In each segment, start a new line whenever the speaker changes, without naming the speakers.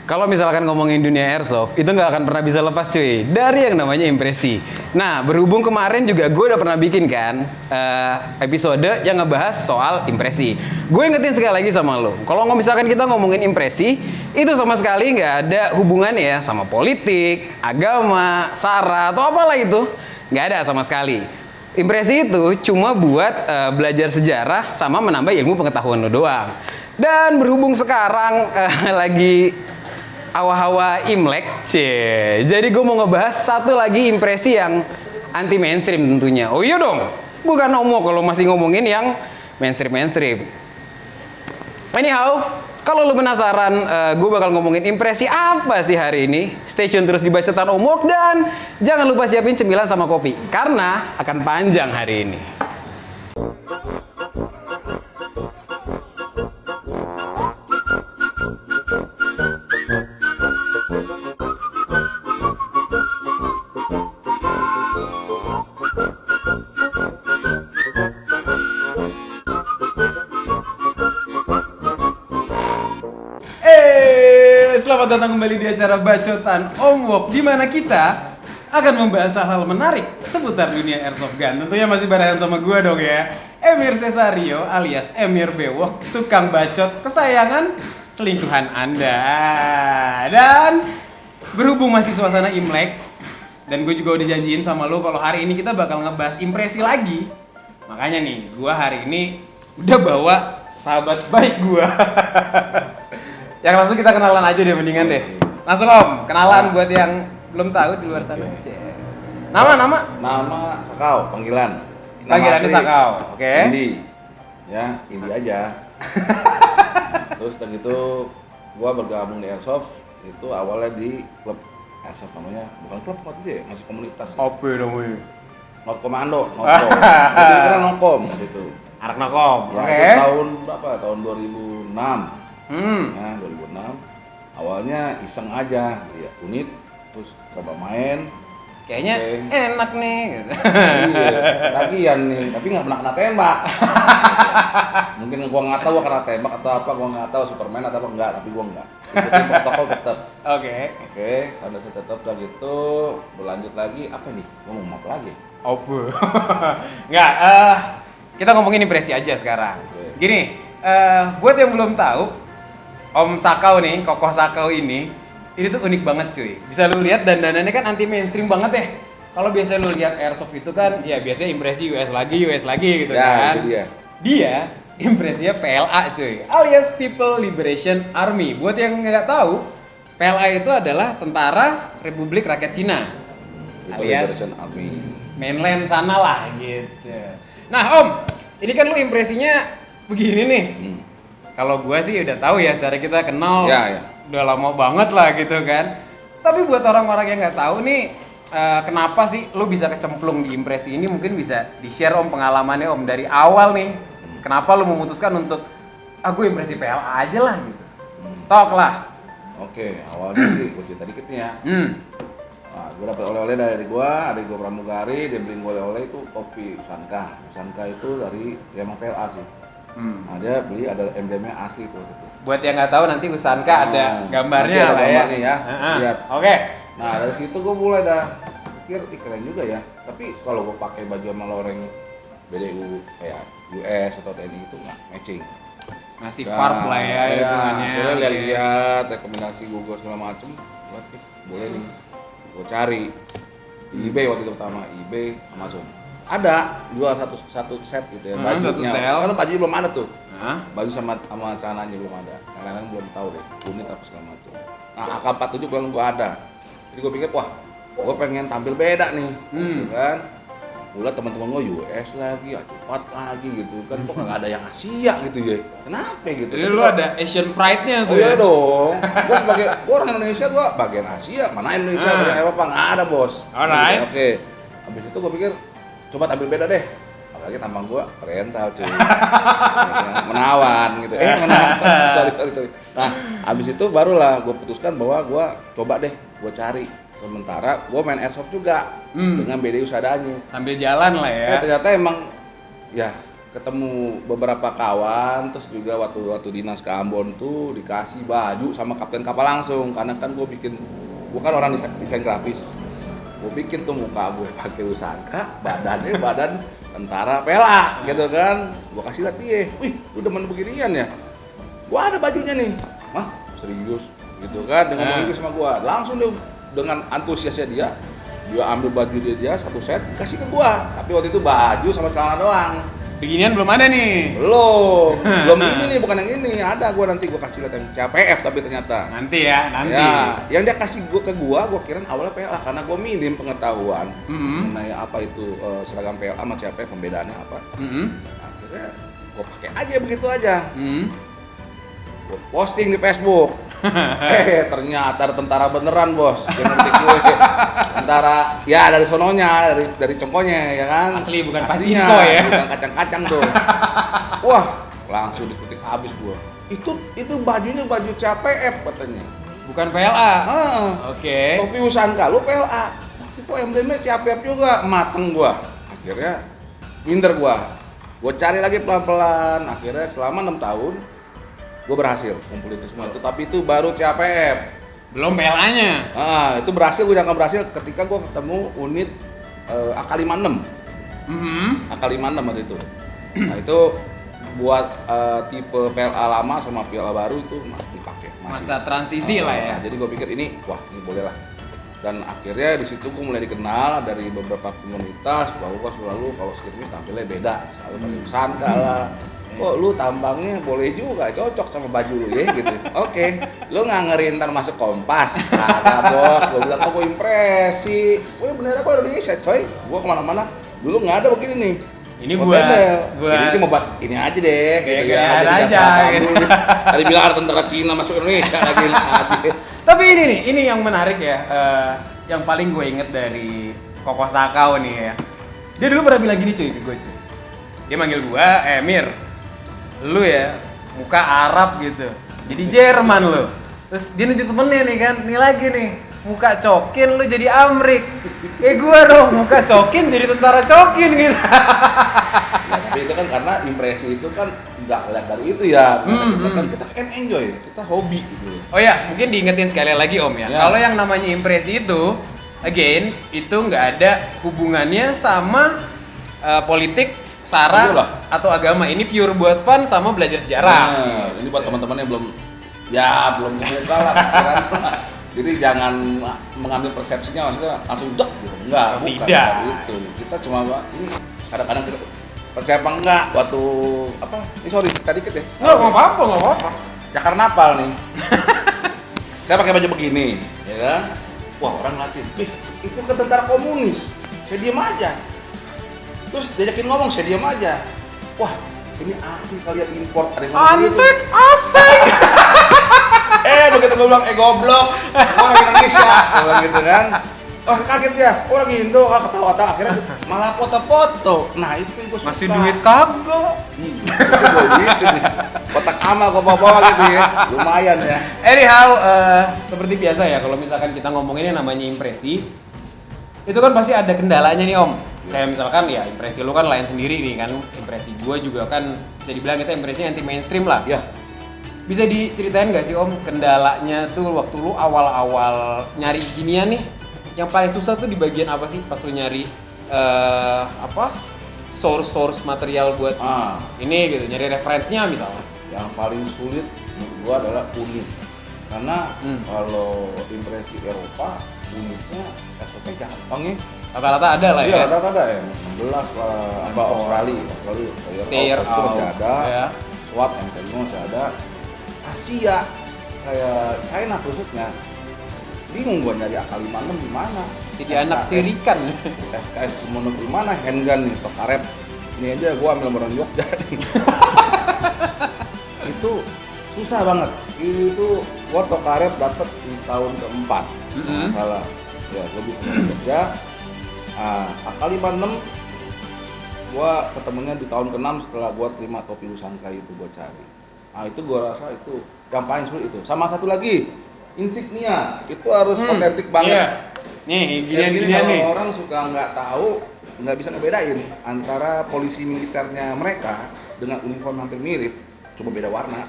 Kalau misalkan ngomongin dunia airsoft, itu nggak akan pernah bisa lepas cuy dari yang namanya impresi. Nah, berhubung kemarin juga gue udah pernah bikin kan episode yang ngebahas soal impresi. Gue ingetin sekali lagi sama lo, kalau misalkan kita ngomongin impresi, itu sama sekali nggak ada hubungannya ya sama politik, agama, sara, atau apalah itu. Nggak ada sama sekali. Impresi itu cuma buat belajar sejarah sama menambah ilmu pengetahuan lo doang. Dan berhubung sekarang lagi hawa-hawa Imlek, cie. Jadi gue mau ngebahas satu lagi impresi yang anti mainstream tentunya. Oh iya dong, bukan homo kalau masih ngomongin yang mainstream. Anyhow, kalau lu penasaran, gue bakal ngomongin impresi apa sih hari ini. Stay tune terus di Bacotan Omok dan jangan lupa siapin cemilan sama kopi karena akan panjang hari ini. Selamat datang kembali di acara Bacotan Omwok, di mana kita akan membahas hal-hal menarik seputar dunia airsoft gun. Tentunya masih barengan sama gue dong ya, Emir Cesario alias Emir Bewok, tukang bacot kesayangan selingkuhan Anda. Dan berhubung masih suasana Imlek, dan gue juga udah janjiin sama lo kalau hari ini kita bakal ngebahas impresi lagi. Makanya nih, gue hari ini udah bawa sahabat baik gue. Yang langsung kita kenalan aja deh, mendingan deh. Langsung Om, kenalan buat yang belum tahu di luar sana.
Nama Sakau, panggilan.
Panggilannya Sakau, oke.
Indi. Ya, Indi aja. Terus dan gitu gua bergabung di Airsoft itu awalnya di klub Airsoft namanya, bukan klub waktu itu ya, masih komunitas.
Apa namanya?
Not Komando, Notkom. Jadi kira Notkom gitu.
Anak Nokom,
Ya,
oke.
itu tahun berapa? Tahun 2006. Ya, 2006. Awalnya iseng aja, ya unit, terus coba main.
Kayaknya enak nih. Gitu.
Iya, ketagihan nih, tapi nggak pernah kena tembak. Mungkin gua nggak tahu kena tembak atau apa, gua nggak tahu Superman atau apa enggak, tapi gua nggak. Ikutin protokol tetap.
Oke.
Ada saya tetap udah gitu, berlanjut lagi apa nih? Gua mau apa lagi?
Apa? Nggak, kita ngomongin impresi aja sekarang.
Oke.
Gini, buat yang belum tahu, Om Sakau nih, Kokoh Sakau ini tuh unik banget cuy. Bisa lu lihat dandanannya kan anti mainstream banget ya. Kalau biasa lu lihat airsoft itu kan ya biasanya impresi US lagi gitu
Ya,
kan.
itu dia.
Dia impresinya PLA cuy, alias People Liberation Army. Buat yang nggak tahu, PLA itu adalah Tentara Republik Rakyat Cina.
Itu
Alias
Liberation Army.
mainland sana lah gitu. Nah Om, ini kan lu impresinya begini nih. Kalau gua sih udah tahu ya, secara kita kenal
Ya.
udah lama banget lah gitu kan. Tapi buat orang-orang yang nggak tahu nih, kenapa sih lu bisa kecemplung di impresi ini? Mungkin bisa di-share Om pengalamannya Om dari awal nih. Kenapa lu memutuskan untuk gue impresi PLA aja lah gitu. Sok lah.
Oke, awalnya sih gua cerita dikit nih ya. Nah, gue dapet oleh-oleh dari gua, adik gua pramugari, dia beliin gua oleh-oleh itu kopi Usanka. Usanka itu dari emang PLA sih. Nah, dia beli ada emblemnya asli tuh gitu.
Buat yang nggak tahu nanti Usanka ada gambarnya
nanti ada
lah ya.
gambarnya ya. Lihat.
Oke.
Nah, dari situ gua mulai dah pikir, keren juga ya. Tapi kalau gua pakai baju sama loreng BDU kayak US atau TNI itu nggak matching.
Masih farp lah ya hitungannya.
Boleh
Oke.
lihat rekomendasi Google segala macem. Boleh nih. Gua cari di eBay waktu itu pertama, eBay, Amazon. Ada jual satu set gitu ya, baju
satu setel.
karena baju belum ada tuh.
Hah?
Baju sama celananya belum ada. Yang lain belum tahu deh, unit apa segala macam. Nah, AK47 belum gua ada. Jadi gua pikir, wah, gua pengen tampil beda nih. Gitu kan. Gua teman-teman gua US lagi, cepat lagi gitu kan. Kok nggak ada yang Asia gitu ya. Kenapa gitu?
Jadi lu ada Asian pride-nya
Oh
tuh
iya
ya?
dong. Gua orang Indonesia, gua bagian Asia, mana Indonesia, bagian Eropa nggak ada bos.
Alright.
Oke. Habis itu gua pikir coba tampil beda deh. Apalagi tampang gua oriental cuy. Menawan gitu. Menawan. Sorry. Nah, habis itu barulah gua putuskan bahwa gua coba deh, gua cari. Sementara gua main airsoft juga dengan BDU seadanya.
Sambil jalan lah ya.
Ternyata emang ya ketemu beberapa kawan, terus juga waktu dinas ke Ambon tuh dikasih baju sama kapten kapal langsung, karena kan gue kan orang desain grafis, gue bikin tuh muka gue pakai usangka, badannya badan tentara PLA gitu kan, gue kasih lihat dia, wih lu demen beginian ya, gue ada bajunya nih, mah serius gitu kan, dengan begitu sama gue, langsung dia dengan antusiasnya dia ambil baju dia satu set kasih ke gue, tapi waktu itu baju sama celana doang.
Beginian belum ada nih.
Belum ini nih, bukan yang ini. Ada gua nanti gua kasih lihat yang CPF tapi ternyata.
Nanti. Ya,
yang dia kasih gua ke gua kira awalnya PLA karena gua minim pengetahuan mengenai apa itu seragam PLA sama CPF, pembedaannya apa. Akhirnya gua pakai aja begitu aja. Gua posting di Facebook. Ternyata ada tentara beneran, Bos. Yang ngetik gue. Tentara ya dari sononya, dari congkonya ya kan.
Asli bukan
aslinya,
pacinko ya.
bukan kacang-kacang tuh. Wah, langsung diketik habis gua. Itu bajunya baju CPF katanya.
Bukan PLA. Oke.
Topi Usanka lu PLA. Tapi kok emblemnya CPF juga, mateng gua. Akhirnya minder gua. Gua cari lagi pelan-pelan. Akhirnya selama 6 tahun gue berhasil kumpulin itu semua itu, tapi itu baru CPF,
belum PLA-nya.
Itu berhasil, gue jangan berhasil ketika gue ketemu unit AK56. AK56 waktu itu. Nah itu buat tipe PLA lama sama PLA baru itu masih dipakai.
Masa transisi lah ya.
Jadi gue pikir ini boleh lah. Dan akhirnya di situ gue mulai dikenal dari beberapa komunitas bahwa selalu kalau skirmish tampilnya beda, selalu pakai Usanka lah. Kok lu tampangnya boleh juga, cocok sama baju lu ya gitu. Oke, lu nggak ngerintan masuk Kompas? Kagak bos, gue bilang kok impresi. Wih bener apa Indonesia coy, gue kemana-mana dulu nggak ada begini nih.
Ini buat
ini mau buat ini aja deh, gitu ya.
Aja. Gitu.
Tadi bilang ada tentara Cina masuk Indonesia lagi.
Tapi ini yang menarik ya, yang paling gue inget dari Koko Sakau nih ya. Dia dulu pernah bilang gini cuy ke gue cuy. Dia manggil gue, Mir, lu ya muka Arab gitu, jadi Jerman lu. Terus dia nunjuk temennya nih kan, ini lagi nih muka Cokin lu jadi Amrik. Kayak gua dong, muka Cokin jadi tentara Cokin gitu.
Ya, tapi itu kan karena impresi itu kan nggak lihat dari itu ya. Kita kan enjoy, kita hobi gitu.
Oh ya, mungkin diingetin sekali lagi Om ya. Kalau yang namanya impresi itu, again, itu nggak ada hubungannya sama politik, sara atau agama. Ini pure buat fun sama belajar sejarah.
Nah, ini buat teman-teman yang belum buka lah. Jadi jangan mengambil persepsinya maksudnya langsung dek gitu. Enggak, bukan itu. Kita cuma ini kadang-kadang kita percaya apa enggak waktu apa? Ini sorry, kita dikit ya.
Enggak apa-apa.
Ya karnaval nih. Saya pakai baju begini, ya kan? Wah, orang ngeliatin. Itu kan tentara komunis. Saya diam aja. Terus diajakin ngomong, saya diam aja. Wah, ini asli kalian import, ada yang ngomong gitu.
Antek asing.
Begitu gue bilang, goblok, orang Indonesia, bilang gitu kan. Oh kaget ya, orang Indo, ketawa-tawa, akhirnya malah foto-foto. Nah itu yang gue suka.
Masih duit kagak.
Gitu nih. Kotak amal gue bawa gitu ya, lumayan ya.
Anyhow, seperti biasa ya, kalau misalkan kita ngomongin yang namanya impresi, itu kan pasti ada kendalanya nih Om. Kayak misalkan ya impresi lu kan lain sendiri nih kan, impresi gue juga kan bisa dibilang kita impresinya anti mainstream lah.
Iya.
Bisa diceritain nggak sih Om kendalanya tuh waktu lu awal-awal nyari ginian nih, yang paling susah tuh di bagian apa sih pas lu nyari source material buat ini gitu, nyari referensinya misalnya.
Yang paling sulit menurut gua adalah unit, karena kalau impresi Eropa unitnya SOP gampang ya.
Rata-rata ada lah ya.
Iya, rata-rata ada ya. 16 apa Australia
Stay out
masih ada.
Ya.
SWAT MTQ masih ada. Asia kayak China khususnya bingung gua nyari AK56 di mana.
Jadi anak tirikan.
SKS mono di mana, handgun nih, atau karet. Ini aja gua ambil barang Jogja nih. Itu susah banget. Itu gua tokaret dapat di tahun keempat. Salah. Ya, gua bisa Jogja. AK56 gua ketemunya di tahun ke-6 setelah gua terima topi Usanka itu gua cari. Itu gua rasa itu yang paling sulit itu. Sama satu lagi, insignia. Itu harus otentik banget.
Iya. Nih, ginian
kalau
nih.
Orang suka nggak tahu nggak bisa ngebedain antara polisi militernya mereka dengan uniform hampir mirip, cuma beda warna.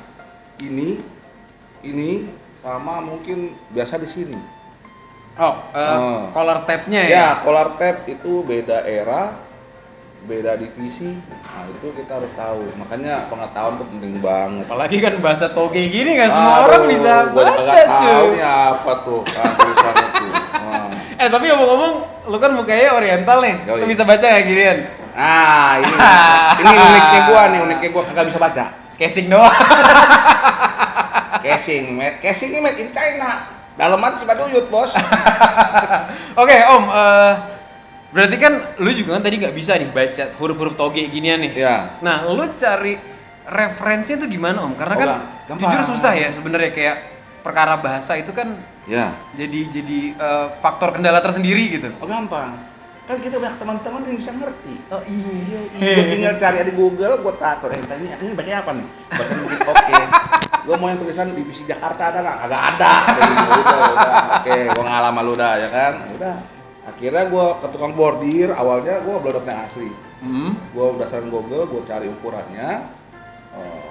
Ini sama mungkin biasa di sini.
Collar tab-nya ya?
Ya, collar tab itu beda era, beda divisi. Nah, itu kita harus tahu. Makanya pengetahuan itu penting banget.
Apalagi kan bahasa toge gini nggak semua orang bisa
gua
baca
nggak tahu
cuy.
nih apa tuh kan tulisannya tuh.
Tapi ngomong-ngomong, lu kan mukanya oriental nih,
Yoi.
lu bisa baca nggak ginian?
Nah, ini uniknya gua kagak bisa baca.
Casing doang.
Casing ini made in China. Daleman Cibaduyut, Bos.
Oke, Om, berarti kan lu juga kan tadi nggak bisa nih baca huruf-huruf toge ginian nih.
Iya.
Nah, lu cari referensinya tuh gimana, Om? Karena kan
Gampang.
jujur susah ya sebenarnya, kayak perkara bahasa itu kan
Ya.
jadi faktor kendala tersendiri gitu.
Oh, gampang. Kan kita banyak teman-teman yang bisa ngerti.
Oh iya.
Gue tinggal cari di Google, gue takut. Ini bacanya apa nih? Bacanya mungkin oke. Gue mau yang tulisan divisi Jakarta ada nggak? Agak ada. Udah. Oke, gue ngalah sama lu dah, ya kan? Udah. Akhirnya gue ke tukang bordir. Awalnya gue belodotnya asli. Gue berdasarkan Google, gue cari ukurannya,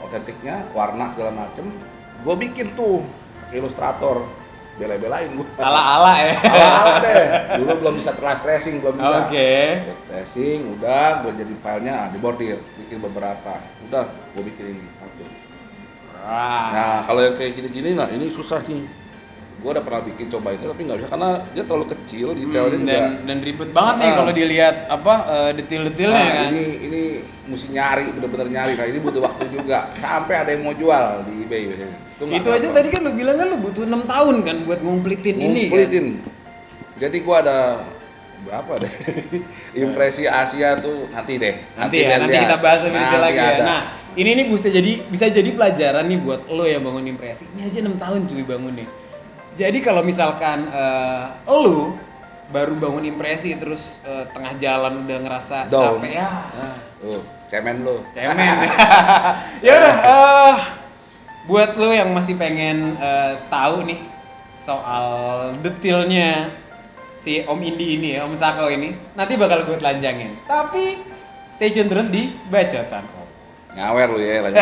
otentiknya, warna segala macem. Gue bikin tuh Illustrator. Bela-belain gue.
Ala-ala ya.
Ala-ala deh. Dulu belum bisa live tracing, belum bisa.
Oke.
Live tracing, udah gue jadi filenya di bordir, bikin beberapa. Udah, gue bikin ini satu. Nah, kalau yang kayak gini-gini, nah ini susah nih. Gue udah pernah bikin coba itu tapi nggak bisa karena dia terlalu kecil, detailnya juga.
Dan ribet banget nih kalau dilihat detail-detailnya
Nah,
kan.
ini mesti nyari, bener-bener nyari. Nah, ini butuh waktu juga. Sampai ada yang mau jual di eBay biasanya. Nggak
Itu aja
gampang.
tadi kan lu bilang kan lu butuh 6 tahun kan buat ngumpletin ini kan.
Ngumpulin. Jadi gua ada berapa deh? Impresi Asia tuh nanti deh.
Nanti
lihat.
kita bahas lebih detail lagi ya.
ada.
Nah, ini bisa jadi pelajaran nih buat lo yang bangun impresi. Ini aja 6 tahun cuy bangun nih. Jadi kalau misalkan lo baru bangun impresi terus tengah jalan udah ngerasa
Down.
capek ya.
Tuh, cemen lo.
Cemen. Ya udah buat lo yang masih pengen tahu nih soal detailnya si Om Indi ini ya, Om Sakau ini, nanti bakal gue telanjangin. Tapi stay tune terus di Bacotan.
Ngawer lu ya lagi.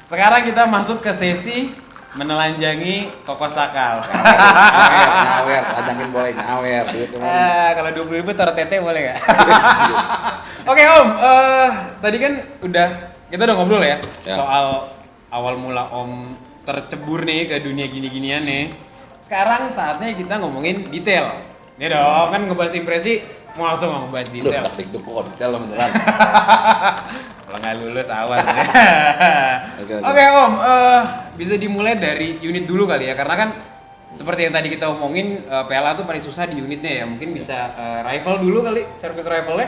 Sekarang kita masuk ke sesi menelanjangi Koko Sakal.
Nyawer, lanjangin boleh nyawer. Duit cuma.
Kalau 20.000 taruh tete boleh nggak? Oke Om, tadi kan kita udah ngobrol ya,
Ya.
soal awal mula Om tercebur nih ke dunia gini-ginian nih. Sekarang saatnya kita ngomongin detail. Nih dong, kan ngebahas impresi, mau langsung ngebahas
Duh,
detail.
taktik tuh kok detail lo beneran.
Kalau nggak lulus awas.
Oke.
Oke Om, bisa dimulai dari unit dulu kali ya, karena kan seperti yang tadi kita omongin, PLA tuh paling susah di unitnya ya. Mungkin bisa rifle dulu kali, service rifle-nya.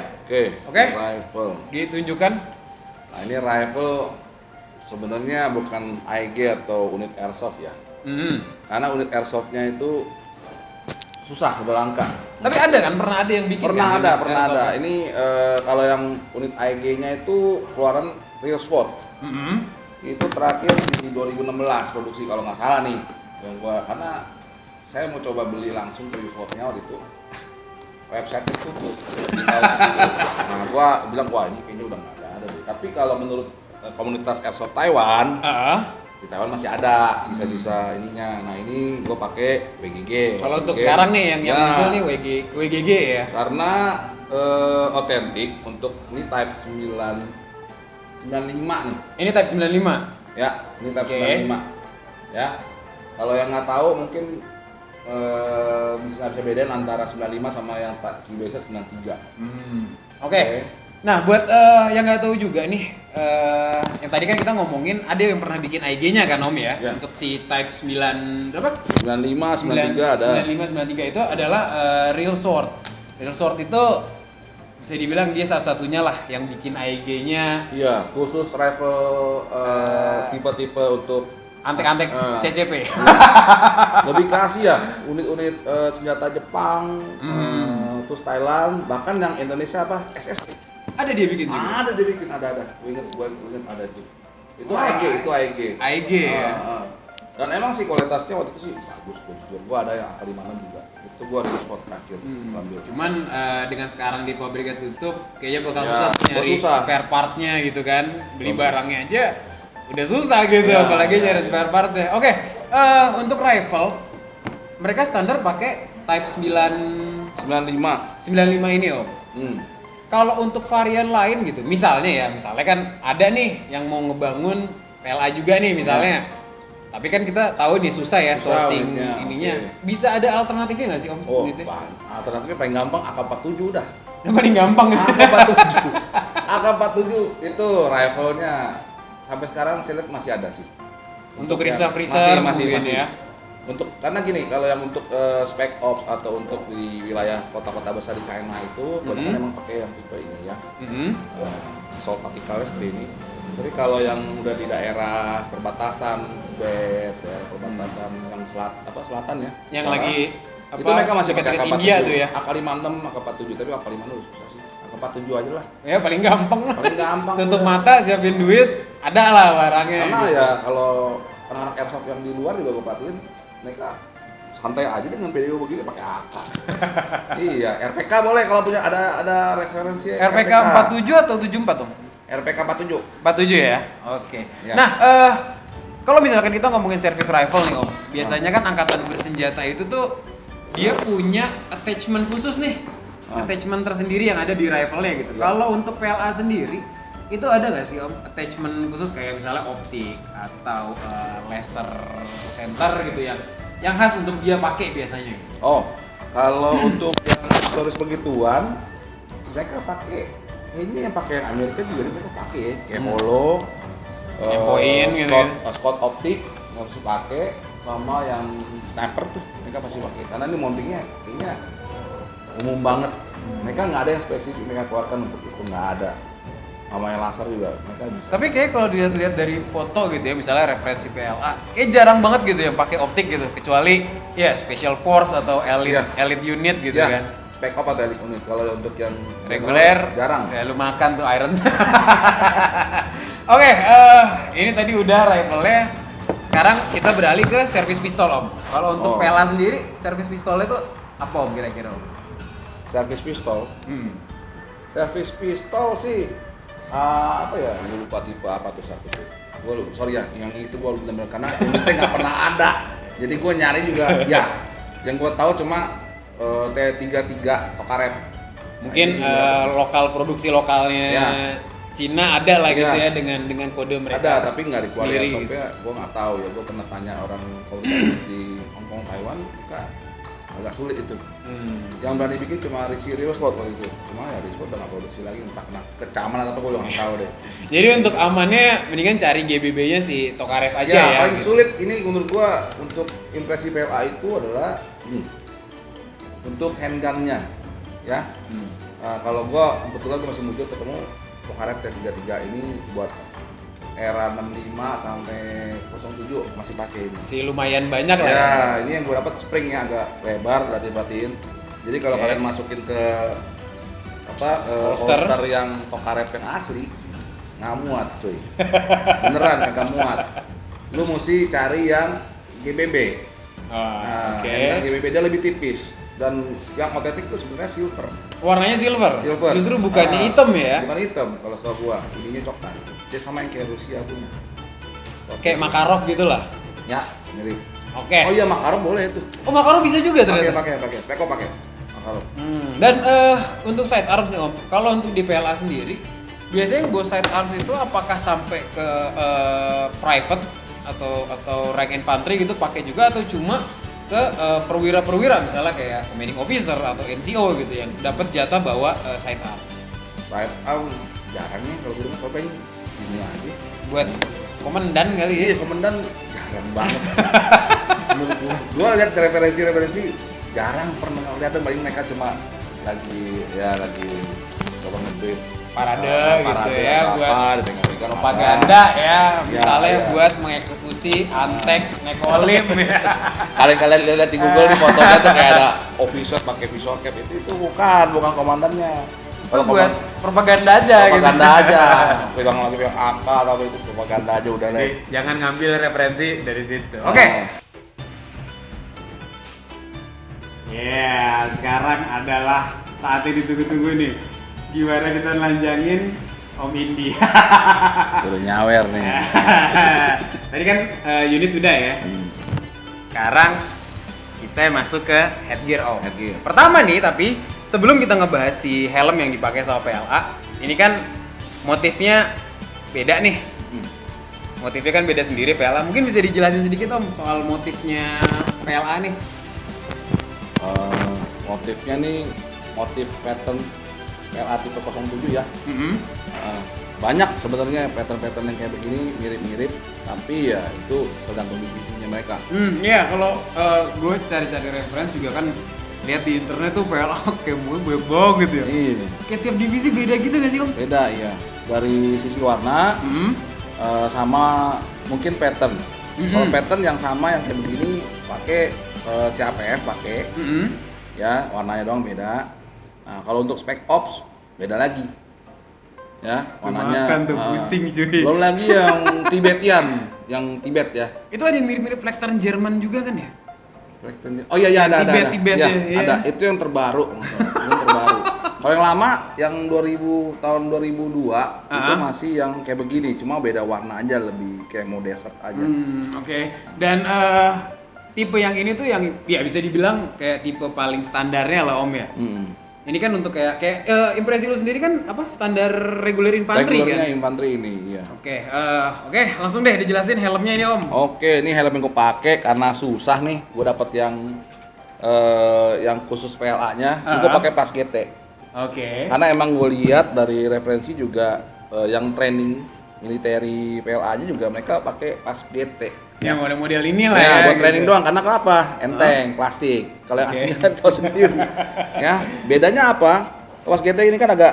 Oke.
Rifle.
Ditunjukkan.
Nah ini rifle sebenarnya bukan AEG atau unit airsoft ya. Karena unit airsoftnya itu susah, udah langka.
Tapi ada kan, pernah ada yang bikin
Pernah
kan,
ada,
unit
pernah ada.
airsoft?
Ini kalau yang unit AEG-nya itu keluaran Real Sword. Itu terakhir di 2016 produksi kalau nggak salah nih. Karena saya mau coba beli langsung Real Sword-nya waktu itu. Website-nya tutup. Nah, gua bilang wah ini kayaknya udah nggak ada deh. Tapi kalau menurut komunitas airsoft Taiwan, di Taiwan masih ada sisa-sisa ininya. Nah ini gue pakai WGG.
Kalau untuk
WGG.
sekarang nih yang
Ya,
muncul nih WGG ya.
karena otentik untuk ini Type 95 nih.
Ini Type 95.
Ya, ini Type
Oke.
95. Ya. Kalau yang nggak tahu mungkin bisa bedain antara 95 sama yang biasa 93.
Oke. Nah, buat yang nggak tahu juga nih, yang tadi kan kita ngomongin ada yang pernah bikin IG-nya kan Om ya,
Ya.
untuk si Type 9 berapa?
95, 93 ada.
95, 93 itu adalah Real Sword. Real Sword itu bisa dibilang dia salah satunya lah yang bikin IG-nya
Iya, khusus rifle tipe-tipe untuk
antek-antek CCP.
lebih kasih ya unit-unit senjata Jepang, terus Thailand, bahkan yang Indonesia apa SST.
Ada dia bikin juga.
Ada dia bikin, ada. Gue inget ada itu. Itu
Wah.
AEG.
IG ya.
Dan emang sih kualitasnya waktu itu sih bagus. Gua ada yang AK56 juga. Itu gua di spot terakhir ambil.
Cuman dengan sekarang di pabriknya tutup, kayaknya bakal
Ya,
susah tuh nyari
susah.
spare partnya gitu kan. Beli barangnya aja udah susah gitu,
Ya,
apalagi
ya,
nyari
ya.
spare partnya. Oke, untuk rifle mereka standar pakai Type
95.
95 ini Om. Kalau untuk varian lain gitu, misalnya kan ada nih yang mau ngebangun PLA juga nih misalnya. Tapi kan kita tahu nih susah ya
Susah
sourcing
unitnya,
ininya.
oke.
Bisa ada alternatifnya nggak sih Om?
Oh,
unitnya?
alternatifnya paling gampang AK47 udah.
Yang paling gampang ya.
AK47. AK47 itu rifle-nya sampai sekarang saya lihat masih ada sih.
Untuk
yang-
reserve
masih
mungkin ya.
Untuk karena gini, kalau yang untuk spec ops atau untuk di wilayah kota-kota besar di China itu kebanyakan emang pakai yang tipe ini ya. Assault tacticalnya seperti ini. Tapi kalau yang udah di daerah perbatasan, daerah perbatasan yang selatan ya.
Yang
Nah,
lagi
itu mereka masih pakai
dekat-dekat
AK47.
India tuh ya.
AK56, AK47, tapi AK56 udah susah sih. AK47 aja lah.
Ya paling gampang lah.
Paling gampang.
Tutup
udah.
mata, siapin duit, ada lah barangnya.
Karena
gitu.
ya kalau anak-anak airsoft yang di luar juga gue perhatiin, mereka santai aja dengan video begini pakai AK. Iya, RPK boleh kalau punya ada referensi
RPK 47 atau 74 Om?
RPK 47.
47 ya? Oke.
Ya.
Nah, kalau misalkan kita ngomongin service rifle nih Om, biasanya kan angkatan bersenjata itu tuh dia punya attachment khusus nih. Attachment tersendiri yang ada di rifle-nya gitu.
Ya.
Kalau untuk PLA sendiri, itu ada nggak sih Om attachment khusus kayak misalnya optik atau laser center gitu yang khas untuk dia pakai biasanya?
Oh, kalau untuk yang aksesoris begituan, mereka pakai kayaknya yang pakai yang Amerika juga mereka pakai ya, kayak holo,
Point gitu ya.
Scott optik harus pakai sama yang sniper tuh mereka pasti pakai karena ini mountingnya kayaknya umum banget. Mereka nggak ada yang spesifik mereka keluarkan untuk itu, nggak ada. Sama yang laser juga mereka bisa.
Tapi kayak kalau dilihat dari foto gitu ya, misalnya referensi PLA, kayak jarang banget gitu yang pakai optik gitu, kecuali ya special force atau elite
Iya.
elite unit gitu
Ya,
kan.
back up atau elite unit. Kalau untuk yang
Reguler
jarang.
ya lu makan tuh iron. Oke, ini tadi udah rifle-nya. Sekarang kita beralih ke servis pistol Om. Kalau untuk
Oh.
PLA sendiri, servis pistolnya itu apa Om kira-kira Om?
Servis pistol. Servis pistol sih apa ya? Gue lupa tipe apa tuh satu tuh. sorry ya, yang itu gue bener-bener karena unitnya nggak pernah ada. Jadi gue nyari juga, ya, yang gue tahu cuma T33 Tokarev.
Mungkin lokal produksi lokalnya
Ya.
Cina ada lah gitu
Ya.
ya dengan kode mereka.
Ada, tapi nggak di Kuala
sendiri
Airsoft
gitu.
ya, gue nggak tahu ya. Gue pernah tanya orang komunitas di Hong Kong, Taiwan, mereka agak sulit itu. Yang berani bikin cuma Rio Slot waktu itu. Cuma ya Rio Slot udah nggak produksi lagi, entah kena kecaman atau apa gue nggak tahu deh.
Jadi untuk amannya mendingan cari GBB-nya si Tokarev aja
Ya,
ya.
paling
gitu.
sulit ini menurut gua untuk impresi PLA itu adalah ini. Untuk handgun-nya, ya. Kalau gua kebetulan gua masih muncul ketemu Tokarev T33 ini buat era 65 sampai 07 masih pakai ini.
Masih lumayan banyak lah ya.
Ya, ini yang gua dapat springnya agak lebar, perhatiin. Jadi kalau
Oke.
kalian masukin ke
Holster.
holster yang Tokarev yang asli, nggak muat cuy. Beneran kagak muat. Lu mesti cari yang GBB.
Oh, oke.
Yang GBB dia lebih tipis dan yang otentik itu sebenarnya silver.
Warnanya silver.
Silver.
Justru bukannya hitam ya.
Bukan hitam kalau setahu gua. Ininya coklat. Dia sama yang kayak Rusia punya.
Kayak Makarov gitu lah.
Ya, mirip.
Oke.
Oh iya Makarov boleh itu.
Oh, Makarov bisa juga ternyata.
Pakai. Speko pakai. Makarov.
Dan untuk side arms nih Om, kalau untuk di PLA sendiri, biasanya yang go side arms itu apakah sampai ke private atau rank infantry gitu pakai juga atau cuma ke perwira-perwira misalnya kayak commanding officer atau NCO gitu yang dapat jatah bawa side arm
Side arm jarang nih kalau gue dengar apa ini aja.
buat komandan kali ya.
Iya, komandan jarang banget sih. Menurut gua lihat referensi jarang pernah lihat paling mereka cuma lagi coba nge-brief
Parade gitu ya, buat
propaganda
propaganda ya, misalnya
iya.
buat mengeksekusi Antek, Nekolim ya.
Kalian lihat di Google nih fotonya tuh kayak ada officer pakai visual cap itu bukan komandannya.
Oh, buat propaganda aja
propaganda
gitu.
aja. Pegang AK atau itu propaganda aja udah deh.
Jangan ngambil referensi dari situ.
Oh.
Oke. Ya, sekarang adalah saat yang ditunggu-tunggu nih. Gimana kita lanjangin Om Indi?
Udah nyawer nih.
Tadi kan unit udah ya. Sekarang kita masuk ke headgear Om.
Headgear.
Pertama nih, tapi sebelum kita ngebahas si helm yang dipakai sama PLA, ini kan motifnya beda nih. Motifnya kan beda sendiri PLA. Mungkin bisa dijelasin sedikit Om soal motifnya PLA nih.
Motifnya nih motif pattern PLA tipe 07 ya. Banyak sebenarnya pattern-pattern yang kayak begini mirip-mirip, tapi ya itu tergantung divisinya mereka.
Iya, kalau gue cari-cari referensi juga kan lihat di internet tuh PLA kayak bebong gitu ya.
Iya,
Kayak tiap divisi beda gitu gak sih Om?
beda ya. Dari sisi warna sama mungkin pattern. Kalau pattern yang sama yang kayak begini pakai CAPF pakai ya, warnanya doang beda. Nah, kalau untuk spec ops beda lagi. Ya, warnanya
Makan tuh pusing cuy.
belum lagi yang Tibetian, yang Tibet ya.
Itu ada yang mirip-mirip Fleckton Jerman juga kan ya?
Oh iya ada.
Tibet
Ya,
ya.
ada. Itu yang terbaru. Yang terbaru. Kalau yang lama yang 2000 tahun 2002 itu masih yang kayak begini, cuma beda warna aja, lebih kayak mau desert aja.
Oke. Dan tipe yang ini tuh yang ya bisa dibilang kayak tipe paling standarnya lah Om ya. Ini kan untuk kayak impresi lu sendiri kan apa standar reguler infanteri kan?
Regulernya infanteri ini, iya.
Oke, langsung deh dijelasin helmnya ini Om.
Oke, ini helm yang gue pakai karena susah nih. Gue dapet yang khusus PLA-nya. Gue pakai Pas GT.
Oke.
Karena emang gue lihat dari referensi juga yang training militeri PLA-nya juga mereka pakai Pas GT.
Yang model-model ini lah
Ya,
ya.
buat
gitu.
training doang. Karena kenapa? Enteng, plastik. Kalau yang aslinya kan tahu sendiri. Ya, bedanya apa? Pas GT ini kan agak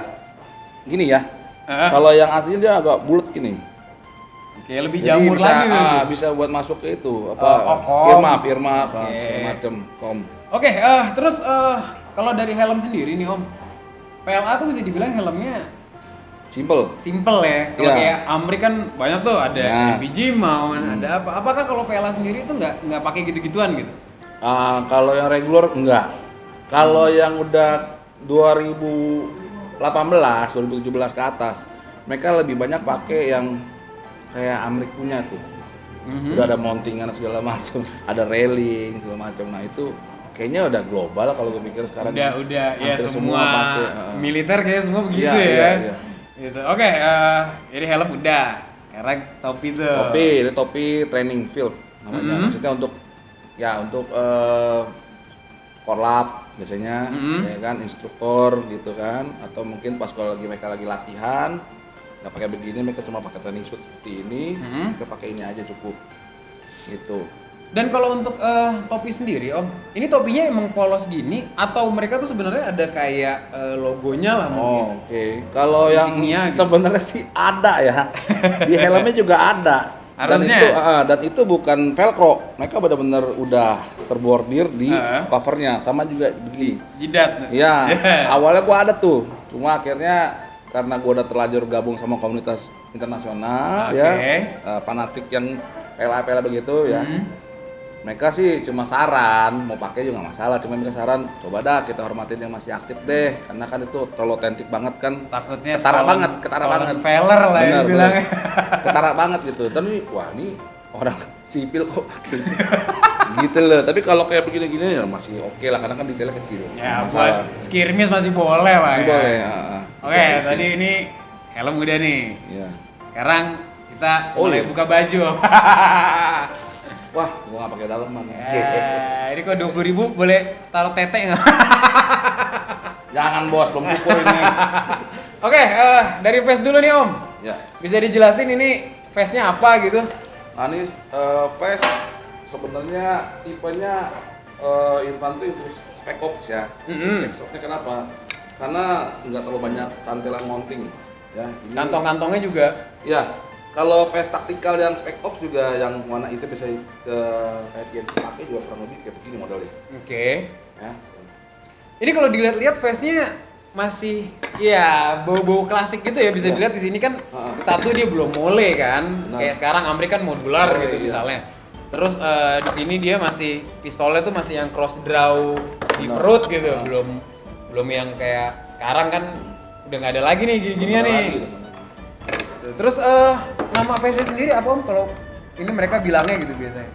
gini ya. Kalau yang aslinya dia agak bulat gini.
Oke, lebih
Jadi
jamur
bisa,
lagi gitu.
bisa buat masuk ke itu
kom.
irmaf
Oke.
segala macem kom.
Oke, terus kalau dari helm sendiri nih Om, PLA tuh bisa dibilang helmnya simple ya. Kalau
Iya.
kayak Amrik kan banyak tuh ada
Ya.
MPG mount, ada apa. Apakah kalau PLA sendiri itu nggak pakai gitu-gituan gitu?
Kalau yang regular enggak. Kalau yang udah 2018, 2017 ke atas, mereka lebih banyak pakai yang kayak Amrik punya tuh. Udah ada mountingan segala macam, ada railing segala macam. Nah itu kayaknya udah global kalau gue pikir sekarang.
Udah ya
Hampir
semua
pakai,
militer kayak semua begitu
Iya,
ya.
iya.
Gitu. Oke, jadi helm udah. Sekarang topi tuh.
Ini topi training field namanya. Maksudnya untuk korlap biasanya, ya kan, instruktur gitu kan, atau mungkin pas kalau mereka lagi latihan nggak pakai begini, mereka cuma pakai training suit seperti ini, mereka pakai ini aja cukup gitu.
Dan kalau untuk topi sendiri Om, ini topinya emang polos gini atau mereka tuh sebenarnya ada kayak logonya lah mungkin?
Oke. Kalau yang
Insignia gitu.
sebenarnya sih ada ya, di helmnya juga ada.
Harusnya.
Dan itu bukan velcro, mereka benar-benar udah terbordir di covernya, sama juga begini.
Jidat.
Iya, awalnya gua ada tuh, cuma akhirnya karena gua udah terlanjur gabung sama komunitas internasional ya, fanatik yang PLA begitu ya. Mereka sih cuma saran, mau pakai juga nggak masalah, cuma mereka saran, coba dah kita hormatin yang masih aktif deh, karena kan itu terlalu otentik banget kan.
Takutnya
ketara banget.
Feller lah yang bilangnya.
Ketara banget gitu. Dan wah ini orang sipil kok pakai gitu loh. Tapi kalau kayak begini-gini ya masih oke lah, karena kan detailnya kecil.
Ya buat skirmish masih boleh lah
Masih
ya.
boleh.
Oke, tadi ini helm udah nih.
Iya.
Sekarang kita mulai buka baju.
Wah, gua nggak pakai daleman.
Ini kok 20.000 boleh taruh tete nggak?
Jangan bos, belum cukup ini.
Oke, dari face dulu nih Om.
Ya.
Bisa dijelasin ini face-nya apa gitu?
Anis Vest sebenarnya tipenya infanteri untuk spec ops ya. Spec opsnya kenapa? Karena nggak terlalu banyak cantelan mounting ya.
Kantong-kantongnya juga.
Ya, kalau vest taktikal yang spec ops juga yang warna itu bisa kayak yang dipakai juga kurang lebih kayak begini modelnya.
Oke.
Ya.
Ini kalau dilihat-lihat face-nya masih ya bau-bau klasik gitu ya, bisa dilihat di sini kan satu dia belum mole kan.
Benar.
Kayak sekarang Amerika kan modular
Oh,
gitu
iya.
misalnya. Terus di sini dia masih pistolnya tuh masih yang cross draw di perut gitu, belum yang kayak sekarang kan udah nggak ada lagi nih gini-ginian nih. Terus nama face sendiri apa Om kalau ini mereka bilangnya gitu biasanya?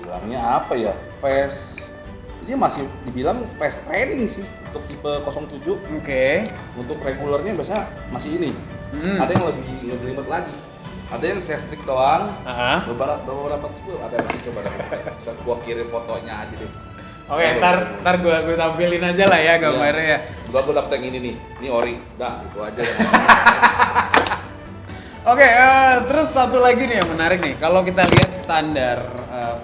Bilangnya apa ya? Vest ini masih dibilang vest training sih untuk tipe 07.
Oke.
Untuk regulernya biasanya masih ini. Ada yang lebih ribet lagi. Ada yang chest trick doang. Beberapa tipe ada yang masih coba bisa gua kirim fotonya aja deh.
Oke, ntar gua tampilin aja lah ya gambarnya ya.
Gua dapet yang ini nih. Ini ori. Dah, itu aja.
Oke, terus satu lagi nih yang menarik nih. Kalau kita lihat standar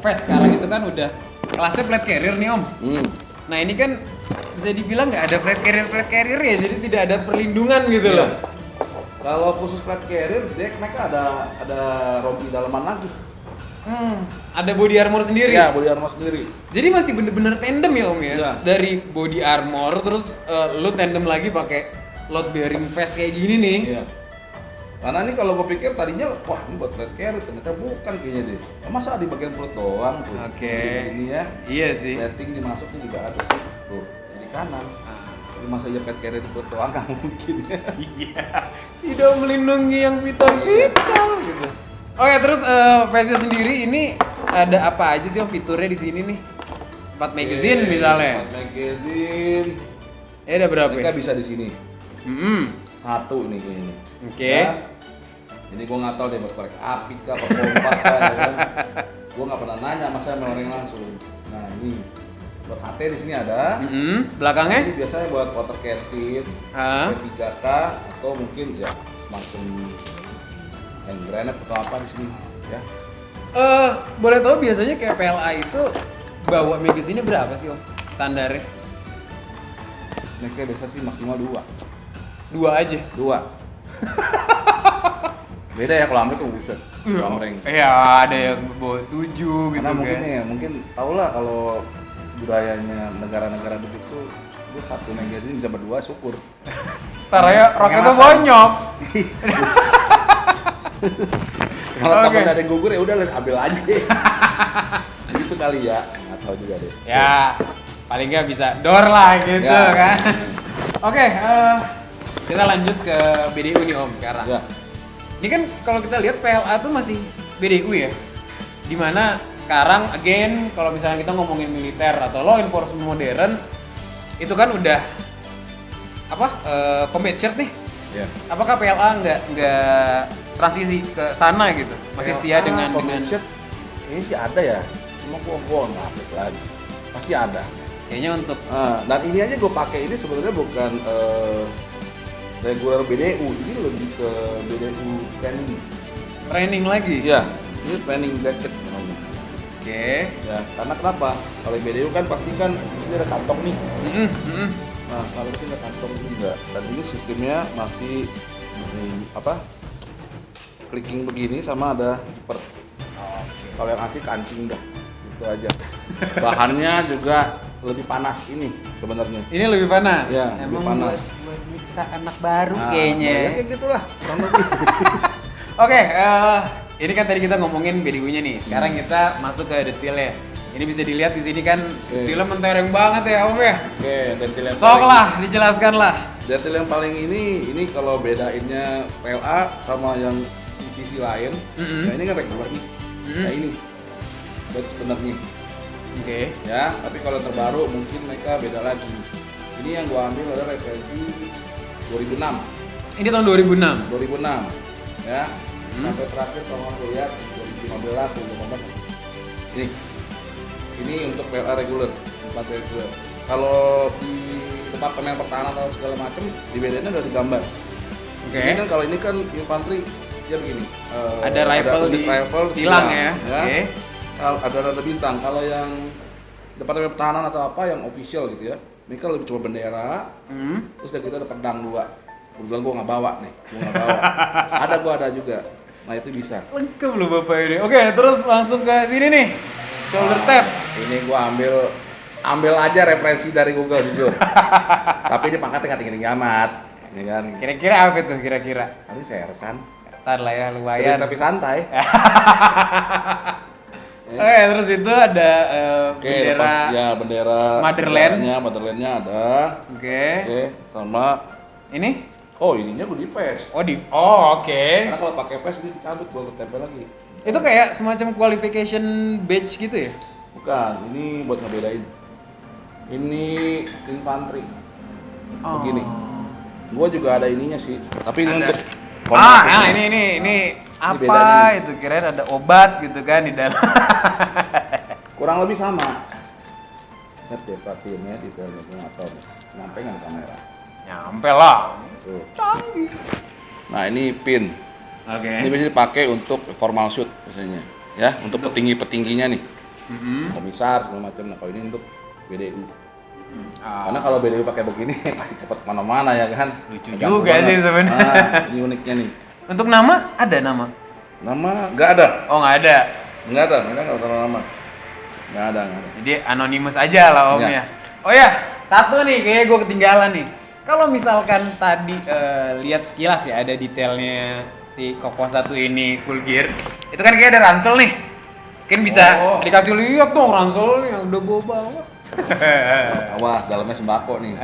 vest sekarang itu kan udah kelasnya flat carrier nih Om. Nah ini kan bisa dibilang nggak ada flat carrier ya, jadi tidak ada perlindungan gitu loh.
Kalau khusus flat carrier, mereka ada rompi dalaman lagi.
Ada body armor sendiri.
Iya, body armor sendiri.
Jadi masih bener-bener tandem ya Om ya.
Iya.
Dari body armor terus lu tandem lagi pakai load bearing vest kayak gini nih.
Iya. Karena ini kalau gue pikir tadinya, wah ini buat flat carrier, ternyata bukan kayaknya deh. Masa di bagian perut doang tuh.
Oke.
Ini ya.
Iya sih.
Setting dimasuknya juga ada sih. Tuh, di kanan. Jadi masa ya flat carrier di perut doang nggak mungkin.
Iya. Tidak melindungi yang vital gitu. Oke, terus face-nya sendiri ini ada apa aja sih Om fiturnya di sini nih? 4 magazine misalnya.
4 magazine.
Ada berapa
Mereka
ya?
bisa di sini. Satu ini kayaknya.
Oke.
Ya. Jadi gua nggak tahu deh buat korek api kah, apa kompak kah, ya kan. Gua nggak pernah nanya sama saya orang langsung. Nah ini buat HT di sini ada.
Belakangnya?
Ini biasanya buat water canteen, P3K atau mungkin ya macam hand grenade atau apa di sini ya.
Boleh tahu biasanya kayak PLA itu bawa magazine berapa sih Om? Standarnya?
Mereka biasa sih maksimal 2.
2 aja.
2. Beda ya kalau Amerika buset. Amreng.
Iya, ada yang bawa 7 gitu
Karena mungkin
kan.
ya, mungkin tau lah kalau budayanya negara-negara begitu, lu satu magazine bisa berdua syukur.
Ntar ya roketnya banyak.
Kalau
Oke.
ada yang gugur ya udah ambil aja deh. Gitu kali ya, nggak tahu juga deh.
Ya, paling nggak bisa door lah gitu
Ya.
kan. Oke, kita lanjut ke BDU nih Om sekarang.
Ya.
Ini kan kalau kita lihat PLA tuh masih BDU ya. Dimana sekarang again kalau misalnya kita ngomongin militer atau law enforcement modern itu kan udah apa combat shirt nih.
Iya.
Apakah PLA nggak transisi ke sana gitu? Masih setia dengan
Combat ini sih ada ya. Cuma gua nggak update lagi. Pasti ada.
kayaknya untuk
Dan ini aja gue pakai ini sebenarnya bukan regular BDU, ini lebih ke BDU training.
training lagi.
Iya, ini training jacket namanya.
Oke.
Ya, karena kenapa? Kalau BDU kan pasti kan di sini ada kantong nih. Nah, kalau ini ada kantong ini enggak. Dan ini sistemnya masih clicking begini sama ada zipper. Kalau yang asli kancing dah, itu aja. Bahannya juga lebih panas ini sebenarnya.
Ini lebih panas.
Ya,
Emang
lebih panas.
buat nyiksa anak baru
Nah,
kayaknya.
ya kayak gitulah, kurang lebih.
Oke, ini kan tadi kita ngomongin BDU-nya nih. Sekarang kita masuk ke detailnya. Ini bisa dilihat di sini kan detailnya mentereng banget ya Om ya.
Oke, detail yang
Sok lah, dijelaskan lah.
detail yang paling ini kalau bedainnya PLA sama yang di sisi lain, ya ini kan regular nih. Nah ini buat sebenarnya.
Oke.
Ya, tapi kalau terbaru mungkin mereka beda lagi. Ini yang gua ambil adalah referensi 2006.
Ini tahun 2006.
2006. Ya. Sampai terakhir kalau aku lihat 2015 2016. Ini untuk PLA reguler, tempat reguler. Kalau di departemen pertahanan atau segala macam, dibedainnya dari gambar.
Oke.
Ini kan kalau ini kan infanteri dia begini.
Ada rifle di silang ya. Oke.
Ada bintang. Kalau yang departemen pertahanan atau apa yang official gitu ya, mereka lebih cuma bendera. Terus dari kita ada pedang 2. Kebetulan gua nggak bawa nih, gua ada juga. Nah itu bisa.
Lengkap loh Bapak ini. Oke, terus langsung ke sini nih. Shoulder tab.
Ini gua ambil aja referensi dari Google jujur. Tapi ini pangkatnya nggak tinggi-tinggi amat, ini kan.
Kira-kira apa tuh kira-kira?
Ini sersan.
Kasar lah ya, lumayan.
Serius tapi santai.
Oke, terus itu ada bendera.
Ya bendera.
Motherland.
Motherlandnya ada.
Oke.
Oke, sama.
Ini?
Oh ininya gue di pes.
Oh, oke.
Karena kalau pakai pes ini dicabut gue tempel lagi.
Itu kayak semacam qualification badge gitu ya?
Bukan, ini buat ngebedain. Ini infanteri. Begini. Gua juga ada ininya sih, tapi ini
Ada.
untuk
Ini apa
bedanya.
itu? Kirain ada obat gitu kan di dalam.
kurang lebih sama. Lihat deh perhatiannya detailnya gue nggak tahu nih. Nyampe nggak kamera?
Nyampe lah.
Tuh.
Canggih.
Nah ini pin.
Oke.
Ini biasanya dipakai untuk formal shoot biasanya. Ya, untuk petinggi-petingginya nih. Komisar segala macam. Nah kalau ini untuk BDU. Karena kalau BDU pakai begini pasti cepat kemana-mana ya kan.
Lucu
Terganggu
juga
banget.
sih sebenarnya.
Nah, ini uniknya nih.
Untuk nama ada nama?
Nama nggak ada.
Oh nggak ada.
Nggak ada, mereka nggak tahu nama. Nggak ada.
Jadi anonimus aja lah Om
Iya.
ya. Oh ya, satu nih kayaknya gue ketinggalan nih. Kalau misalkan tadi lihat sekilas ya ada detailnya si Koko 1 ini full gear. Itu kan kayak ada ransel nih. Mungkin bisa dikasih lihat dong ranselnya yang udah gue bawa.
Awas, dalamnya sembako nih.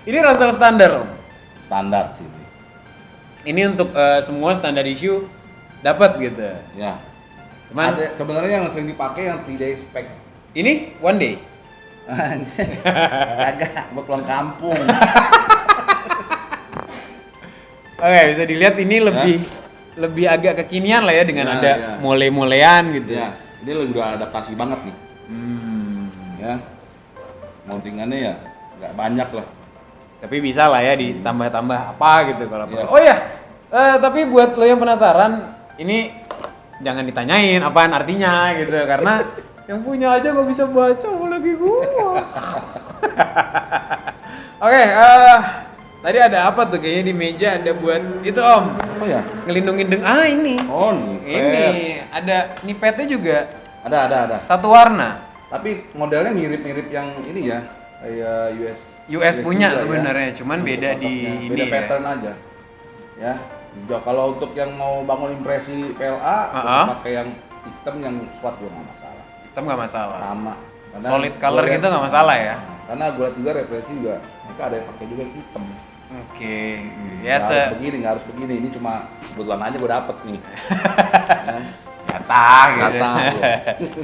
Ini ransel standar Om.
Standar sih.
Ini untuk semua standar issue dapat gitu.
Ya.
Cuman
Ada sebenarnya yang sering dipakai yang 3-day spec.
ini one day.
Kagak, buat pulang kampung.
Oke, bisa dilihat ini lebih agak kekinian lah ya dengan
Ya,
ada
ya.
mole-molean gitu.
Ya, ini lebih udah adaptasi banget nih. Ya. Mountingannya ya nggak banyak lah.
Tapi bisa lah ya ditambah-tambah apa gitu kalau perlu.
Iya.
Oh ya, tapi buat lo yang penasaran, ini jangan ditanyain apaan artinya gitu karena yang punya aja nggak bisa baca apalagi gua. Oke, tadi ada apa tuh kayaknya di meja ada buat itu Om.
Oh ya?
Ngelindungin ini.
Oh nih.
Ini ada nipetnya juga
Ada.
satu warna.
Tapi modelnya mirip-mirip yang ini ya, kayak
US punya
juga
sebenarnya,
ya.
cuman
Untuk
beda di
kotaknya.
ini
beda
ya.
pattern aja. Ya. Kalau untuk yang mau bangun impresi PLA, pakai yang hitam yang SWAT juga nggak masalah.
Hitam nggak masalah.
Sama.
Solid color gitu nggak masalah ya.
Karena gue lihat juga referensi juga, mereka ada yang pakai juga yang hitam.
Oke.
Nggak harus begini, nggak harus begini. Ini cuma kebetulan aja gue dapet nih. Ya.
Jatah gitu.
Jatah, ya.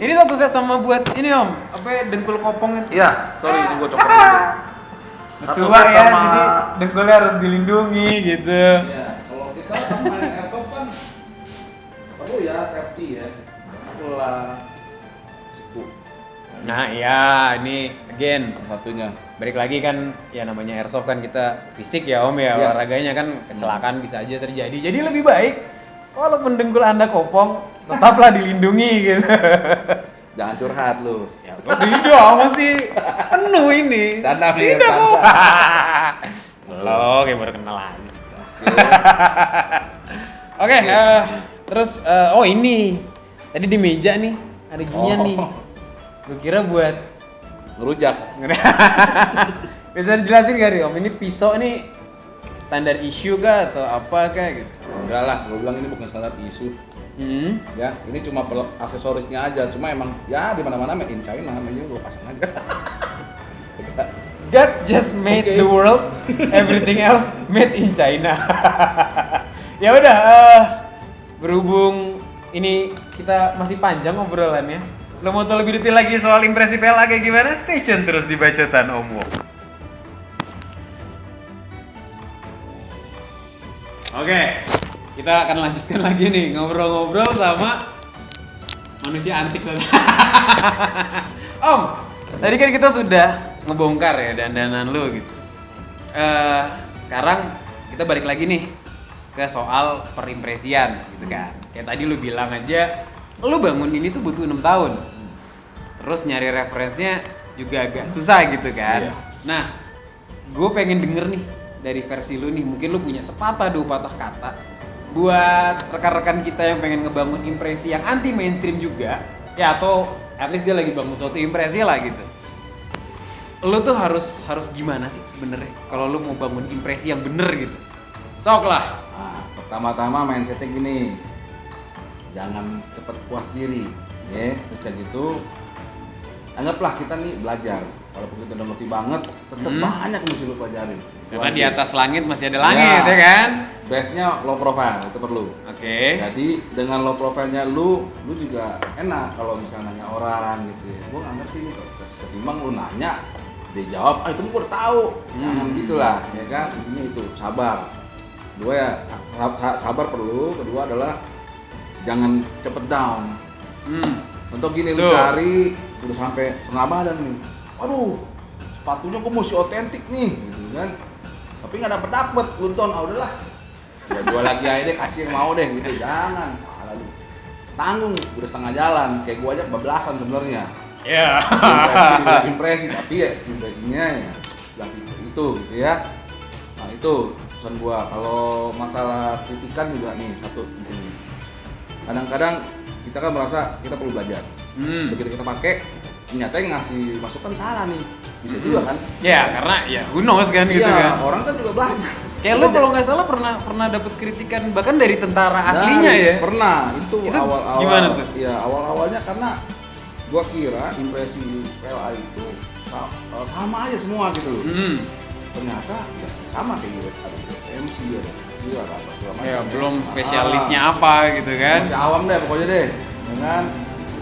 Ini satu set sama buat ini Om, apa ya, dengkul kopong itu.
Iya, sorry ini gue copot dulu. Satu
Tua
set
ya,
sama-
jadi dengkulnya harus dilindungi gitu.
Iya, kalau kita kan main airsoft kan perlu ya safety ya. Pula siku
Nah iya, ini again
satunya.
balik lagi kan ya namanya airsoft kan kita fisik ya Om ya,
Iya.
olahraganya kan kecelakaan bisa aja terjadi. Jadi lebih baik walaupun dengkul Anda kopong tetaplah dilindungi gitu.
Jangan curhat lu.
Ya tidak, masih penuh ini.
Canda, Mir,
Tidak kok.
canda.
Belum, kayak baru kenal aja sih. Oke, terus oh ini tadi di meja nih ada ginian nih. Gue kira buat
Ngerujak.
bisa dijelasin gak nih Om? Ini pisau nih standar issue kah atau apa kah gitu?
Enggak lah, gue bilang ini bukan standar isu. Ya, ini cuma aksesorisnya aja. Cuma emang ya di mana-mana made in China, namanya gue pasang aja.
God just made
Oke.
the world, everything else made in China. Ya udah, berhubung ini kita masih panjang obrolannya, lo mau tahu lebih detail lagi soal impresi PLA kayak gimana? Stay tune terus di Bacotan Om Wok. Oke, kita akan lanjutkan lagi nih ngobrol-ngobrol sama manusia antik tadi. Om, tadi kan kita sudah ngebongkar ya dandanan lu gitu. Sekarang kita balik lagi nih ke soal perimpresian gitu kan. Kayak tadi lu bilang aja, lu bangun ini tuh butuh 6 tahun. Terus nyari referensinya juga agak susah gitu kan.
Iya.
Nah, gue pengen denger nih dari versi lu nih, mungkin lu punya sepatah dua patah kata buat rekan-rekan kita yang pengen ngebangun impresi yang anti mainstream juga, ya atau at least dia lagi bangun suatu impresi lah gitu. Lu tuh harus gimana sih sebenarnya kalau lu mau bangun impresi yang bener gitu? Sok lah.
Nah, pertama-tama mindsetnya gini, jangan cepet puas diri, ya. Terus kayak gitu, anggaplah kita nih belajar. Walaupun kita udah ngerti banget, tetap banyak yang mesti lu pelajarin.
Karena di atas langit masih ada langit ya kan?
Base-nya low profile, itu perlu.
Oke.
Jadi dengan low profile-nya lu juga enak kalau misalnya nanya orang gitu ya. Gua nggak ngerti nih, ketimbang lu nanya, dia jawab, itu gua udah tahu. Jangan gitulah, ya kan? Intinya itu, sabar. Kedua ya, sabar perlu. Kedua adalah jangan cepet down. Untuk gini, lu
Tuh.
cari udah sampai setengah badan nih. Waduh, sepatunya gua mesti otentik nih, gitu kan. Tapi nggak dapet, lu ton, udahlah. Ya jual lagi aja deh, kasih yang mau deh gitu. Jangan, salah lu. Tanggung, udah setengah jalan. Kayak gua aja kebablasan sebenarnya.
Ya.
Impresi, tapi ya impresinya ya yang itu gitu ya. Nah itu pesan gua. Kalau masalah kritikan juga nih satu penting. Kadang-kadang kita kan merasa kita perlu belajar. Begitu kita pakai, ternyata yang ngasih masukan salah nih. Bisa juga kan?
Ya karena ya who knows kan gitu
Iya,
kan.
orang kan juga belajar.
Kayak lu kalau nggak salah pernah dapet kritikan bahkan dari tentara aslinya ya.
Pernah, itu
Itu
awal-awal.
gimana tuh?
Ya awal-awalnya karena gua kira impresi PLA itu sama aja semua gitu loh. Ternyata ya sama kayak gitu, ada MC, ada juga apa segala macam.
Ya belum spesialisnya apa gitu kan.
Masih awam deh pokoknya deh, ya kan?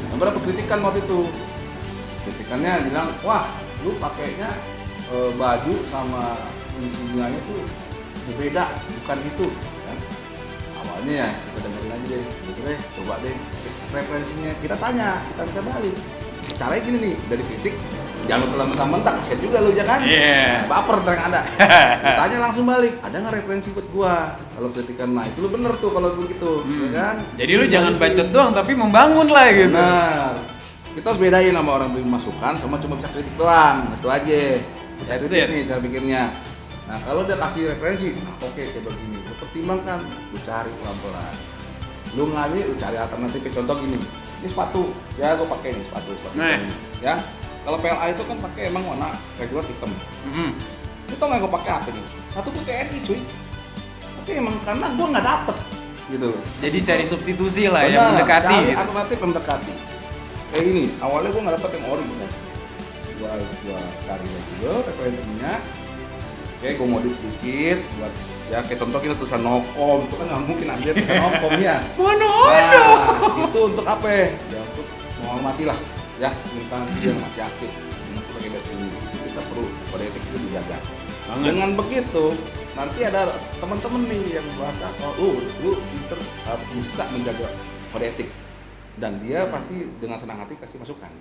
Yang berapa kritikan waktu itu? Kritikannya bilang, wah lu pakainya baju sama fungsinya tuh berbeda, bukan itu kan? Awalnya ya kita dengerin aja deh, gitu deh, coba deh referensinya kita tanya, kita bisa balik. Caranya gini nih, dari kritik jangan lu mentah-mentah, kasihan juga lu jangan.
Iya.
Baper terang ada. Tanya langsung balik, ada nggak referensi buat gua? Kalau kritikan, nah itu lu bener tuh kalau begitu, ya kan?
Jadi lu jangan bacot doang tapi membangun lah gitu.
Benar. Kita harus bedain sama orang beri masukan sama cuma bisa kritik doang, itu aja. Kita
That's
kritis
it.
nih cara pikirnya. Nah kalau dia kasih referensi, nah oke kayak begini, lu pertimbangkan, lu cari pelan-pelan. Lu ngambil, lu cari alternatif. Contoh gini, ini sepatu, ya gua pakai nih sepatu
Nah.
ini. Ya, kalau PLA itu kan pakai emang warna regular hitam.
Mm-mm.
Lu tau nggak gua pakai apa nih? Satu tuh TNI cuy. Tapi emang karena gua nggak dapet, gitu loh.
Jadi cari substitusi lah yang
Benar,
mendekati.
cari
Gitu.
alternatif yang mendekati. Kayak ini, awalnya gua nggak dapet yang ori kan. Gua cari lagi dulu referensinya. Oke, gue modif sedikit buat ya kayak contoh kita tulisan nokom itu kan nggak mungkin ada tulisan nokom ya. Nah, itu untuk apa ya? Untuk menghormati lah ya instansi yang masih aktif untuk pakai best ini. Kita perlu kode etik itu dijaga. Dengan begitu nanti ada teman-teman nih yang merasa lu pinter bisa menjaga kode etik dan dia pasti dengan senang hati kasih masukan.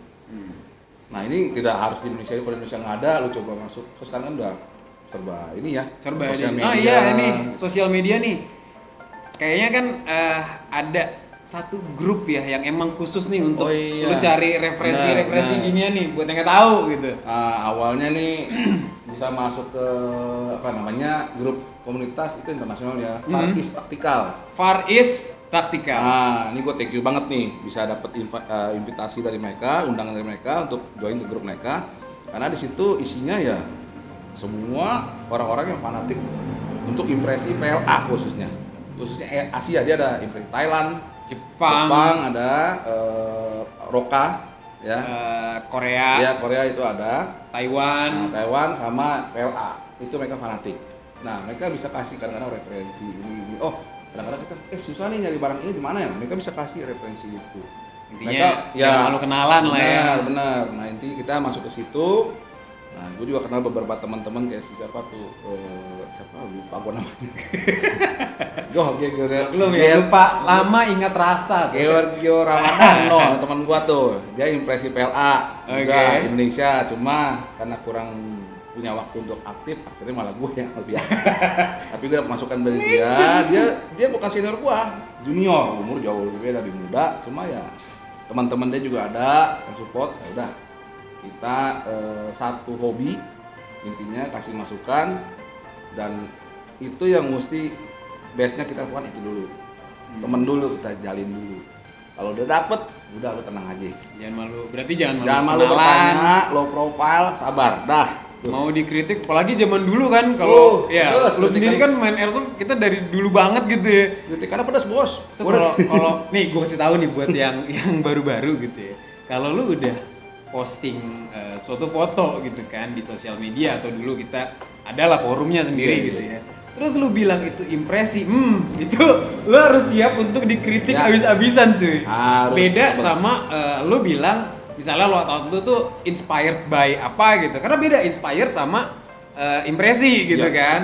Nah ini tidak harus di Indonesia, kalau Indonesia nggak ada, lu coba masuk. Terus sekarang kan udah serba ini ya,
Serba
sosial
ini.
media.
Oh iya ini sosial media nih. Kayaknya kan ada satu grup ya yang emang khusus nih untuk
Oh iya.
lu cari referensi
Benar.
ginian nih buat yang nggak tahu gitu.
Awalnya nih bisa masuk ke apa namanya grup komunitas itu internasional ya, Far East Tactical.
Far East Tactical.
Nah, ini gue thank you banget nih bisa dapat invitasi dari mereka, undangan dari mereka untuk join ke grup mereka. Karena di situ isinya ya semua orang-orang yang fanatik untuk impresi PLA khususnya Asia. Dia ada impresi Thailand,
Jepang,
ada Roka ya.
Korea,
Ya Korea itu ada.
Taiwan.
Nah, Taiwan sama PLA itu mereka fanatik. Nah mereka bisa kasih kadang-kadang referensi ini. Oh kadang-kadang kita susah nih nyari barang ini di mana ya? Mereka bisa kasih referensi itu.
Intinya jangan malu kenalan lah ya.
Benar. Nah inti kita masuk ke situ. Nah gue juga kenal beberapa teman-teman kayak siapa tuh siapa lupa gue namanya.
Belum ya lupa lama ingat rasa.
Georgio Ramadhan, teman gua tuh, dia impresi PLA, juga
Oke.
Indonesia, cuma karena kurang punya waktu untuk aktif, akhirnya malah gue yang lebih aktif. Tapi gue dapat masukan dari dia bukan senior gua, junior, umur jauh lebih beda, lebih muda, cuma ya teman-teman dia juga ada yang support, ya udah kita satu hobi, intinya kasih masukan dan itu yang mesti base-nya kita lakukan itu dulu. Temen dulu kita jalin dulu. Kalau udah dapet, udah lu tenang aja.
Jangan malu. Berarti jangan malu.
Jangan malu
kenalan.
bertanya, low profile, sabar. Dah.
Mau dikritik, apalagi zaman dulu kan kalau ya
terus,
lu
kritikan.
sendiri kan main airsoft kita dari dulu banget gitu ya.
Kritikannya pedas, Bos.
Itu kalau nih gue kasih tahu nih buat yang baru-baru gitu ya. Kalau lu udah posting suatu foto gitu kan di sosial media atau dulu kita adalah forumnya sendiri
Iya,
gitu
iya.
ya. Terus lu bilang itu impresi, itu lu harus siap untuk dikritik
Ya.
abis-abisan cuy.
Harus.
Beda sama lu bilang misalnya lo atau lu tuh inspired by apa gitu. Karena beda inspired sama impresi gitu
Ya.
kan.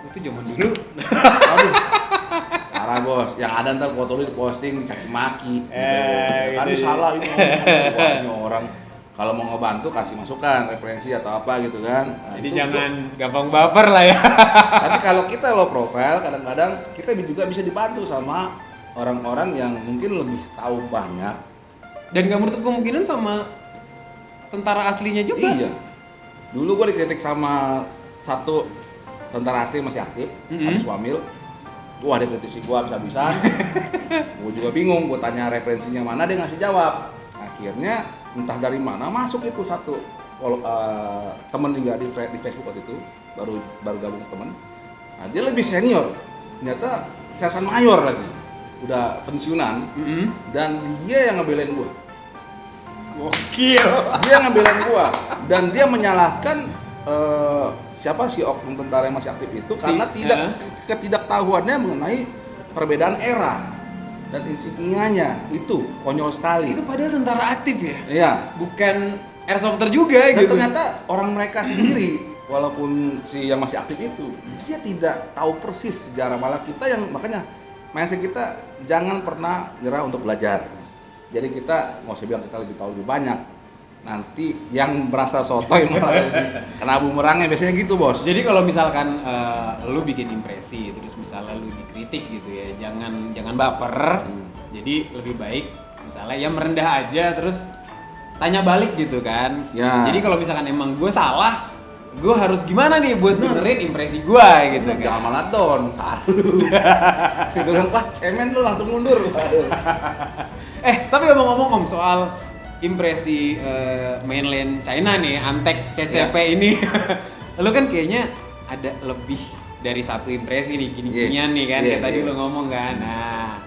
Itu zaman dulu.
Aduh. Parah, Bos. Yang ada ntar foto lu diposting caci maki. Tadi
gitu.
salah itu. Wah, ini orang kalau mau ngebantu kasih masukan, referensi atau apa gitu kan. Nah,
Jadi
itu
jangan gampang baper lah ya.
Tapi kalau kita low profile, kadang-kadang kita juga bisa dibantu sama orang-orang yang mungkin lebih tahu banyak.
Dan gak menutup kemungkinan sama tentara aslinya juga.
Iya. Dulu gue dikritik sama satu tentara asli masih aktif, habis wamil. Wah dia kritisi gue habis-habisan. Gue juga bingung, gue tanya referensinya mana, dia ngasih jawab. Akhirnya entah dari mana masuk itu satu temen juga di Facebook waktu itu, baru gabung temen. Nah, dia lebih senior, ternyata sersan mayor lagi, udah pensiunan, dan dia yang ngebelain gua.
Gokil.
Dia ngebelain gua dan dia menyalahkan siapa si oknum tentara yang masih aktif itu karena ketidaktahuannya mengenai perbedaan era dan insignianya. Itu konyol sekali.
Itu padahal tentara aktif ya?
Iya.
Bukan airsofter juga
Dan
gitu.
ternyata orang mereka sendiri, walaupun si yang masih aktif itu, dia tidak tahu persis sejarah. Malah kita yang, makanya mindset kita jangan pernah nyerah untuk belajar. Jadi kita, nggak usah bilang kita lebih tahu lebih banyak. Nanti yang merasa sotoy malah lebih kena bumerangnya, biasanya gitu, Bos.
Jadi kalau misalkan lu bikin impresi terus misalnya lu dikritik gitu ya, jangan baper. Jadi lebih baik misalnya ya merendah aja terus tanya balik gitu kan.
Ya.
Jadi kalau misalkan emang gue salah, gue harus gimana nih buat benerin impresi gue gitu kan.
Jangan malah down, salah lu. Itu bilang, wah cemen lu langsung mundur.
Tapi ngomong-ngomong Om soal impresi mainland China nih, Antek CCP ini. Lu kan kayaknya ada lebih dari satu impresi nih, gini-ginian nih kan, kayak tadi lu ngomong kan. Nah,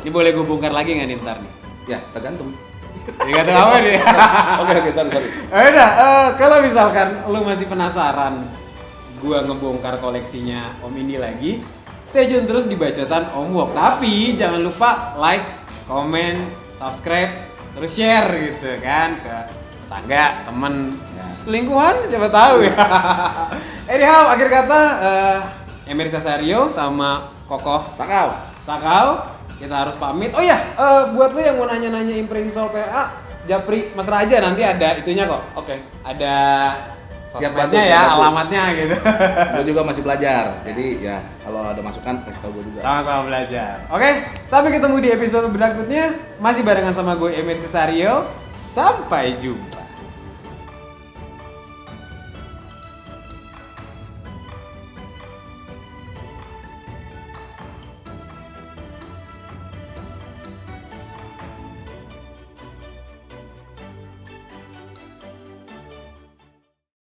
ini boleh gue bongkar lagi nggak nih ntar nih?
Ya, tergantung.
Ya kata apa nih?
Oke, sorry.
Udah, kalau misalkan lu masih penasaran gua ngebongkar koleksinya Om Indi lagi. Stay tune terus di Bacotan Om Wok. Tapi jangan lupa like, komen, subscribe, terus share gitu kan ke tetangga, temen, selingkuhan siapa tahu ya. Anyhow, akhir kata Emir Sasario sama Kokoh Sakau kita harus pamit. Oh ya, buat lo yang mau nanya-nanya impresi soal PA, Japri Mas Raja nanti ada itunya kok. Oke. Ada
Siap
sosmednya
bantu,
ya,
siap bantu.
alamatnya gitu.
Gue juga masih belajar, jadi ya kalau ada masukan kasih tau gue juga.
Sama-sama belajar. Oke, sampai ketemu di episode berikutnya. Masih barengan sama gue Emir Cesario. Sampai jumpa.